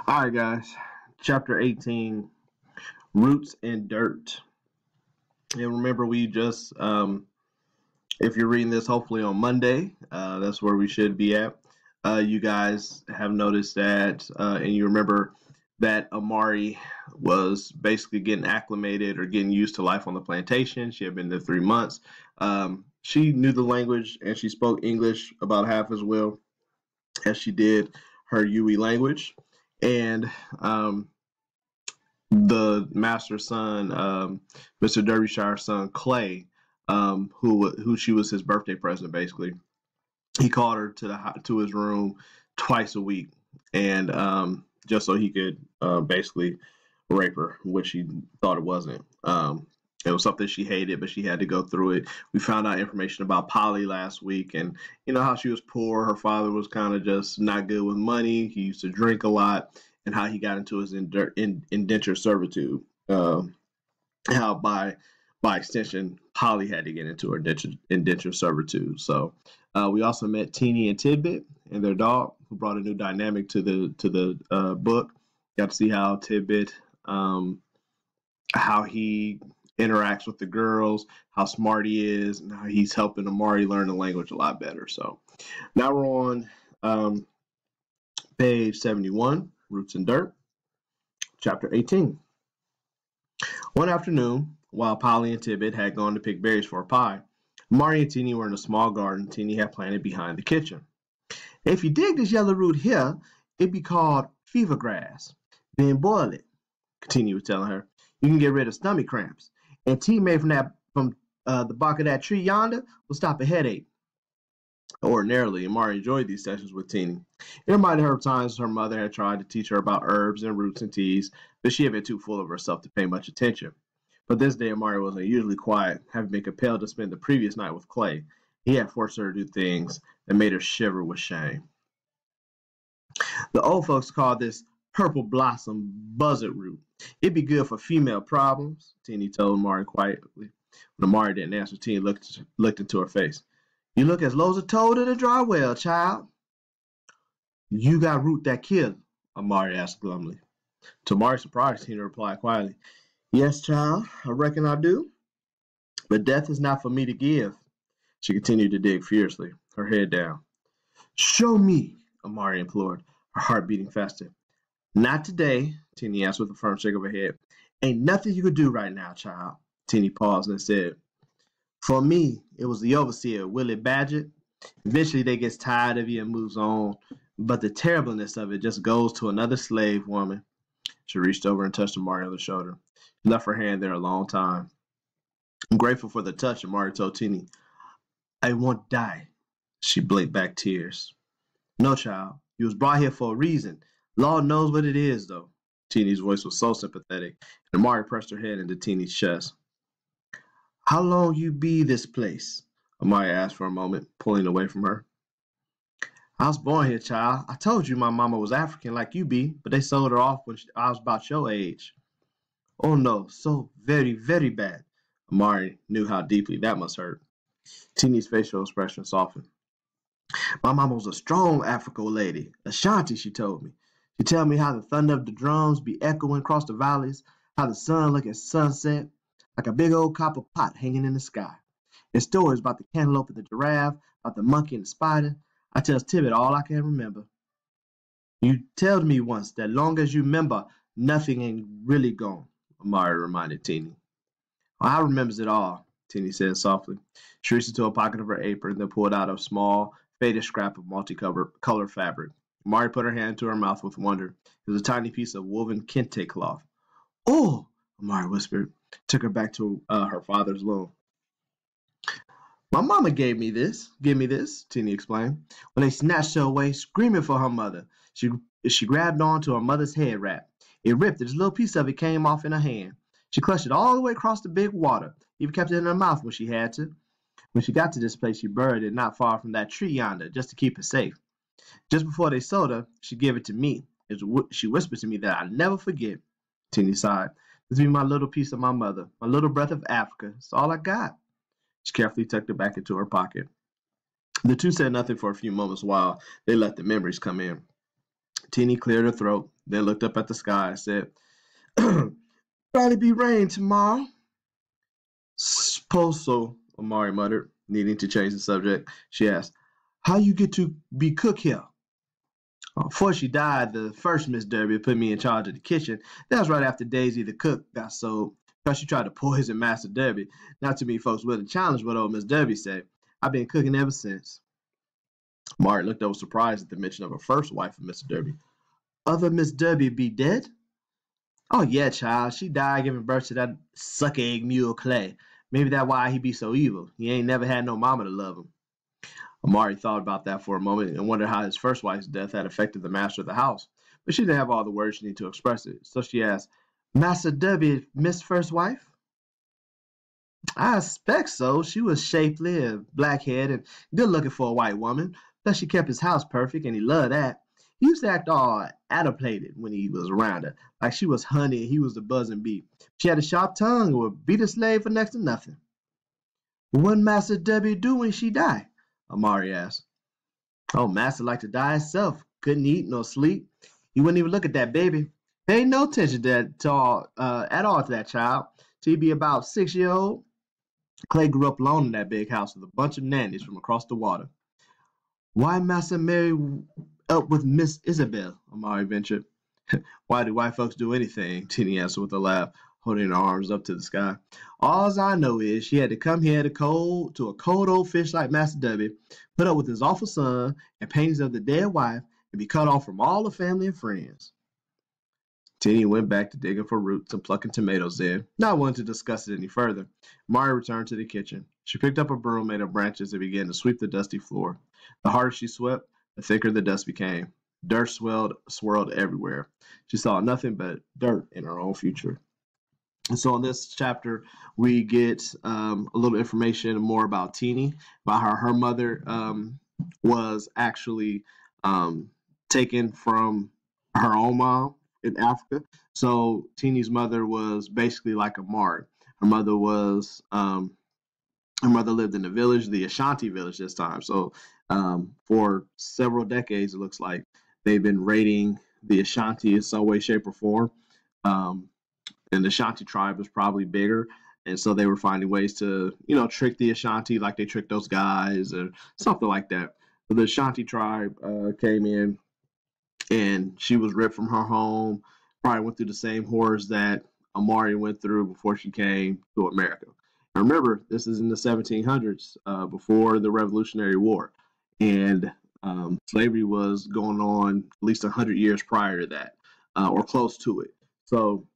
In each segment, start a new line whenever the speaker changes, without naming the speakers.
All right, guys. Chapter 18, Roots and Dirt. And remember, if you're reading this hopefully on Monday, that's where we should be at. You guys have noticed that, and you remember that Amari was basically getting acclimated or getting used to life on the plantation. She had been there 3 months. She knew the language and she spoke English about half as well as she did her Yui language. And the master's son, Mr. Derbyshire's son Clay, who she was his birthday present basically. He called her to his room twice a week, and just so he could basically rape her, which she thought it wasn't. It was something she hated, but she had to go through it. We found out information about Polly last week, and you know how she was poor. Her father was kind of just not good with money. He used to drink a lot, and how he got into his indenture servitude. How by extension, Polly had to get into her indenture servitude. So we also met Teeny and Tidbit and their dog, who brought a new dynamic to the book. Got to see how Tidbit, how he interacts with the girls, how smart he is, and how he's helping Amari learn the language a lot better. So now we're on page 71, Roots and Dirt, chapter 18. One afternoon, while Polly and Tibbet had gone to pick berries for a pie, Amari and Teeny were in a small garden Teeny had planted behind the kitchen. If you dig this yellow root here, it'd be called fever grass. Then boil it, Teeny was telling her. You can get rid of stomach cramps. And tea made from the bark of that tree yonder will stop a headache. Ordinarily, Amari enjoyed these sessions with Teeny. It reminded her of times her mother had tried to teach her about herbs and roots and teas, but she had been too full of herself to pay much attention. But this day Amari was unusually quiet, having been compelled to spend the previous night with Clay. He had forced her to do things that made her shiver with shame. The old folks call this purple blossom buzzard root. It'd be good for female problems, Teeny told Amari quietly. When Amari didn't answer, Teeny looked into her face. You look as low as a toad in a dry well, child. You got root that killed, Amari asked glumly. To Amari's surprise, Tina replied quietly, Yes, child, I reckon I do. But death is not for me to give. She continued to dig furiously, her head down. Show me, Amari implored, her heart beating faster. Not today, Teeny answered with a firm shake of her head. Ain't nothing you could do right now, child. Teeny paused and said, For me, it was the overseer, Willie Badgett. Eventually they gets tired of you and moves on, but the terribleness of it just goes to another slave woman. She reached over and touched Amari on the shoulder. She left her hand there a long time. I'm grateful for the touch, Amari told Teeny. I won't die. She blinked back tears. No, child. You was brought here for a reason. Lord knows what it is, though. Teeny's voice was so sympathetic, and Amari pressed her head into Teeny's chest. How long you be this place? Amari asked for a moment, pulling away from her. I was born here, child. I told you my mama was African like you be, but they sold her off when I was about your age. Oh no, so very, very bad. Amari knew how deeply that must hurt. Teeny's facial expression softened. My mama was a strong African lady, Ashanti, she told me. She tell me how the thunder of the drums be echoing across the valleys, how the sun look at sunset, like a big old copper pot hanging in the sky. And stories about the cantaloupe and the giraffe, about the monkey and the spider. I tells Tibbet all I can remember. You told me once that long as you remember, nothing ain't really gone, Amari reminded Teeny. Well, I remembers it all, Teeny said softly. She reached into a pocket of her apron, then pulled out a small, faded scrap of multicolored fabric. Amari put her hand to her mouth with wonder. It was a tiny piece of woven kente cloth. Oh, Amari whispered, took her back to her father's loom. My mama gave me this, Teeny explained. When they snatched her away, screaming for her mother, she grabbed onto her mother's head wrap. It ripped, and this little piece of it came off in her hand. She clutched it all the way across the big water, even kept it in her mouth when she had to. When she got to this place, she buried it not far from that tree yonder, just to keep it safe. Just before they sold her, she gave it to me. She whispered to me that I'll never forget. Teeny sighed. This be my little piece of my mother, my little breath of Africa. It's all I got. She carefully tucked it back into her pocket. The two said nothing for a few moments while they let the memories come in. Teeny cleared her throat, then looked up at the sky and said, "Probably be rain tomorrow." "Suppose so," Amari muttered, needing to change the subject. She asked, "How you get to be cook here?" "Before she died, the first Miss Derby put me in charge of the kitchen. That was right after Daisy the cook got sold, because she tried to poison Master Derby. Not too many folks willing to challenge what old Miss Derby said. I've been cooking ever since." Martin looked over surprised at the mention of her first wife of Mr. Derby. "Other Miss Derby be dead?" "Oh, yeah, child. She died giving birth to that suck-egg mule Clay. Maybe that's why he be so evil. He ain't never had no mama to love him." Amari thought about that for a moment and wondered how his first wife's death had affected the master of the house. But she didn't have all the words she needed to express it, so she asked, "Master Derby, Miss First Wife?" "I expect so. She was shapely and black-haired and good-looking for a white woman. Plus she kept his house perfect, and he loved that. He used to act all adulated when he was around her, like she was honey and he was the buzzing bee. She had a sharp tongue and would beat a slave for next to nothing." "What Master Debbie do when she die?" Amari asked. "Oh, Master liked to die himself. Couldn't eat nor sleep. He wouldn't even look at that baby. Paid no attention at all to that child till he be about 6 years old. Clay grew up alone in that big house with a bunch of nannies from across the water." "Why Massa marry up with Miss Isabel?" Amari ventured. "Why do white folks do anything?" Teeny answered with a laugh, holding her arms up to the sky. "All I know is she had to come here to a cold old fish like Master W, put up with his awful son and paintings of the dead wife, and be cut off from all the family and friends." Teeny went back to digging for roots and plucking tomatoes then, not wanting to discuss it any further. Mari returned to the kitchen. She picked up a broom made of branches and began to sweep the dusty floor. The harder she swept, the thicker the dust became. Dirt swirled everywhere. She saw nothing but dirt in her own future. And so in this chapter, we get a little information more about Teeny, about how her mother was actually taken from her own mom in Africa. So Teeny's mother was basically like a Mari. Her mother was her mother lived in the village, the Ashanti village this time. So for several decades, it looks like they've been raiding the Ashanti in some way, shape, or form. And the Ashanti tribe was probably bigger. And so they were finding ways to, trick the Ashanti like they tricked those guys or something like that. So the Ashanti tribe came in and she was ripped from her home, probably went through the same horrors that Amari went through before she came to America. And remember, this is in the 1700s, before the Revolutionary War. And slavery was going on at least 100 years prior to that, or close to it. So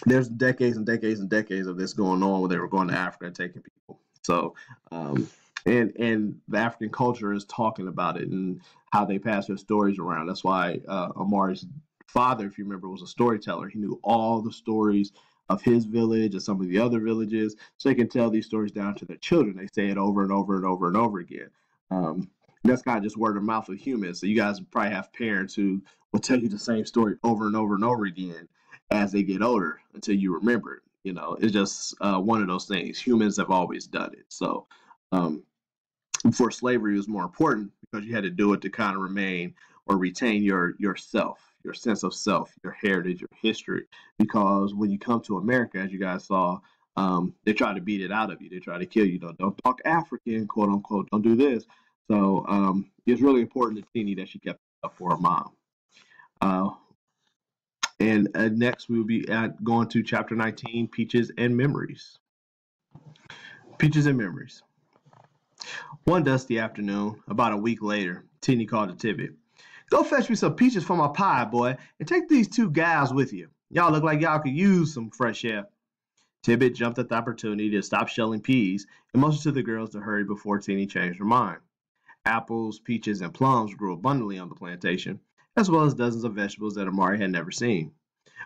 there's decades and decades and decades of this going on where they were going to Africa and taking people. So, and the African culture is talking about it and how they pass their stories around. That's why Amari's father, if you remember, was a storyteller. He knew all the stories of his village and some of the other villages, so they can tell these stories down to their children. They say it over and over and over and over again. That's kind of just word of mouth of humans. So you guys probably have parents who will tell you the same story over and over and over again as they get older until you remember it. It's just one of those things. Humans have always done it. So before slavery was more important because you had to do it to kind of remain or retain yourself, your sense of self, your heritage, your history. Because when you come to America, as you guys saw, they try to beat it out of you. They try to kill you. Don't talk African, quote unquote. Don't do this. So it's really important to Teeny that she kept it up for her mom. And next we'll be going to chapter 19, Peaches and Memories. Peaches and Memories. One dusty afternoon, about a week later, Teeny called to Tibbet. "Go fetch me some peaches for my pie, boy, and take these two gals with you. Y'all look like y'all could use some fresh air." Tibbet jumped at the opportunity to stop shelling peas and motioned to the girls to hurry before Teeny changed her mind. Apples, peaches, and plums grew abundantly on the plantation, as well as dozens of vegetables that Amari had never seen.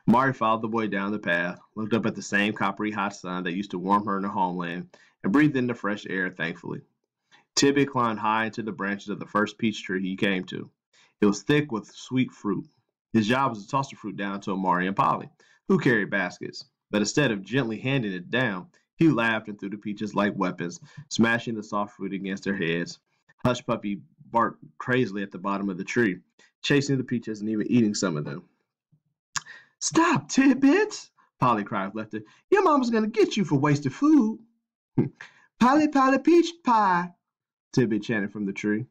Amari followed the boy down the path, looked up at the same coppery hot sun that used to warm her in her homeland, and breathed in the fresh air thankfully. Tibbet climbed high into the branches of the first peach tree he came to. It was thick with sweet fruit. His job was to toss the fruit down to Amari and Polly, who carried baskets. But instead of gently handing it down, he laughed and threw the peaches like weapons, smashing the soft fruit against their heads. Hush Puppy barked crazily at the bottom of the tree, chasing the peaches and even eating some of them. Stop, Tidbits! Polly cried with laughter. Your mama's going to get you for wasted food. Polly, Polly, peach pie, Tidbit chanted from the tree.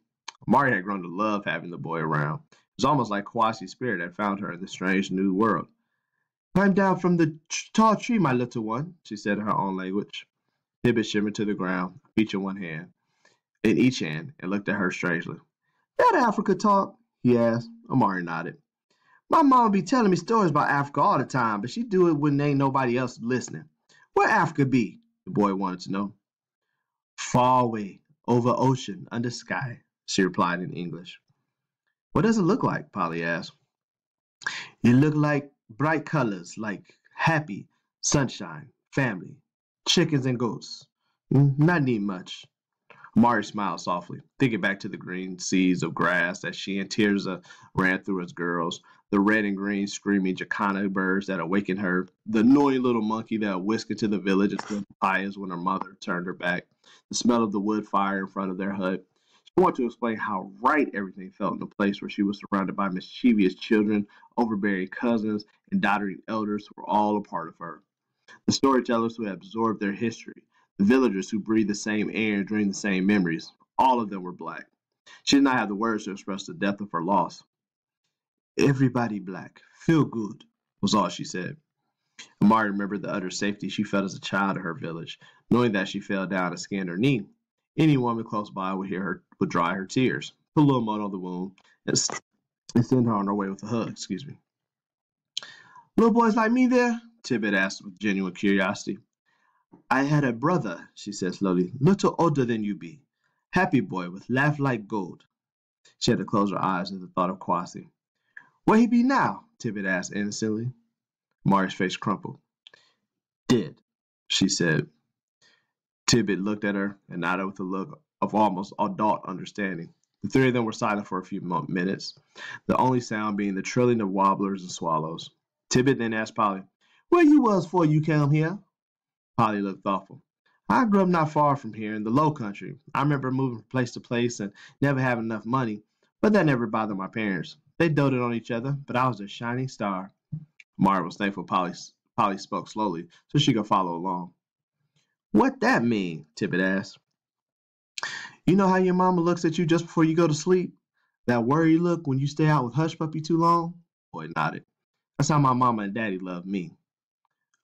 Mari had grown to love having the boy around. It was almost like Kwasi's spirit had found her in this strange new world. Climb down from the tall tree, my little one, she said in her own language. Tidbit shimmered to the ground, a peach in one hand, in each hand, and looked at her strangely. That Africa talk? He asked. Amari nodded. My mama be telling me stories about Africa all the time, but she do it when ain't nobody else listening. Where Africa be? The boy wanted to know. Far away, over ocean, under sky, she replied in English. What does it look like? Polly asked. It look like bright colors, like happy, sunshine, family, chickens and goats. Not need much. Mari smiled softly, thinking back to the green seas of grass that she and Tirza ran through as girls, the red and green screaming jacana birds that awakened her, the annoying little monkey that whisked into the village and spilled papayas when her mother turned her back, the smell of the wood fire in front of their hut. She wanted to explain how right everything felt in the place where she was surrounded by mischievous children, overbearing cousins, and doddering elders who were all a part of her. The storytellers who had absorbed their history, the villagers who breathed the same air and dreamed the same memories, all of them were black. She did not have the words to express the depth of her loss. Everybody black, feel good, was all she said. Amari remembered the utter safety she felt as a child in her village, knowing that she fell down and skinned her knee. Any woman close by would dry her tears, put a little mud on the wound, and send her on her way with a hug. Excuse me. Little boys like me there? Tibbet asked with genuine curiosity. I had a brother, she said slowly, little older than you be. Happy boy with laugh like gold. She had to close her eyes at the thought of Kwasi. Where he be now? Tibbet asked innocently. Mari's face crumpled. Dead, she said. Tibbet looked at her and nodded with a look of almost adult understanding. The three of them were silent for a few minutes, the only sound being the trilling of warblers and swallows. Tibbet then asked Polly, Where you was before you came here? Polly looked thoughtful. I grew up not far from here in the low country. I remember moving from place to place and never having enough money, but that never bothered my parents. They doted on each other, but I was their shining star. Mara was thankful Polly spoke slowly so she could follow along. What that mean? Tibbet asked. You know how your mama looks at you just before you go to sleep? That worried look when you stay out with Hush Puppy too long? Boy nodded. That's how my mama and daddy loved me.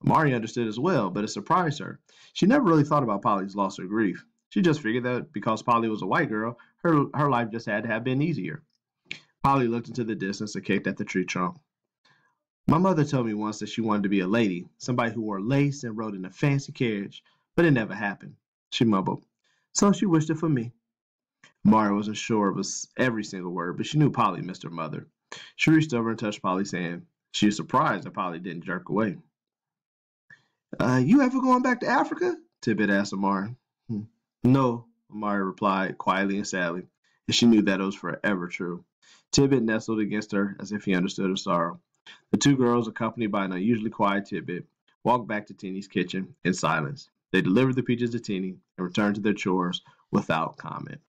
Mari understood as well, but it surprised her. She never really thought about Polly's loss or grief. She just figured that because Polly was a white girl, her life just had to have been easier. Polly looked into the distance and kicked at the tree trunk. My mother told me once that she wanted to be a lady, somebody who wore lace and rode in a fancy carriage, but it never happened, she mumbled. So she wished it for me. Mari wasn't sure of every single word, but she knew Polly missed her mother. She reached over and touched Polly's hand. She was surprised that Polly didn't jerk away. You ever going back to Africa? Tibbet asked Amari. No, Amari replied quietly and sadly, and she knew that it was forever true. Tibbet nestled against her as if he understood her sorrow. The two girls, accompanied by an unusually quiet Tibbet, walked back to Teeny's kitchen in silence. They delivered the peaches to Teeny and returned to their chores without comment.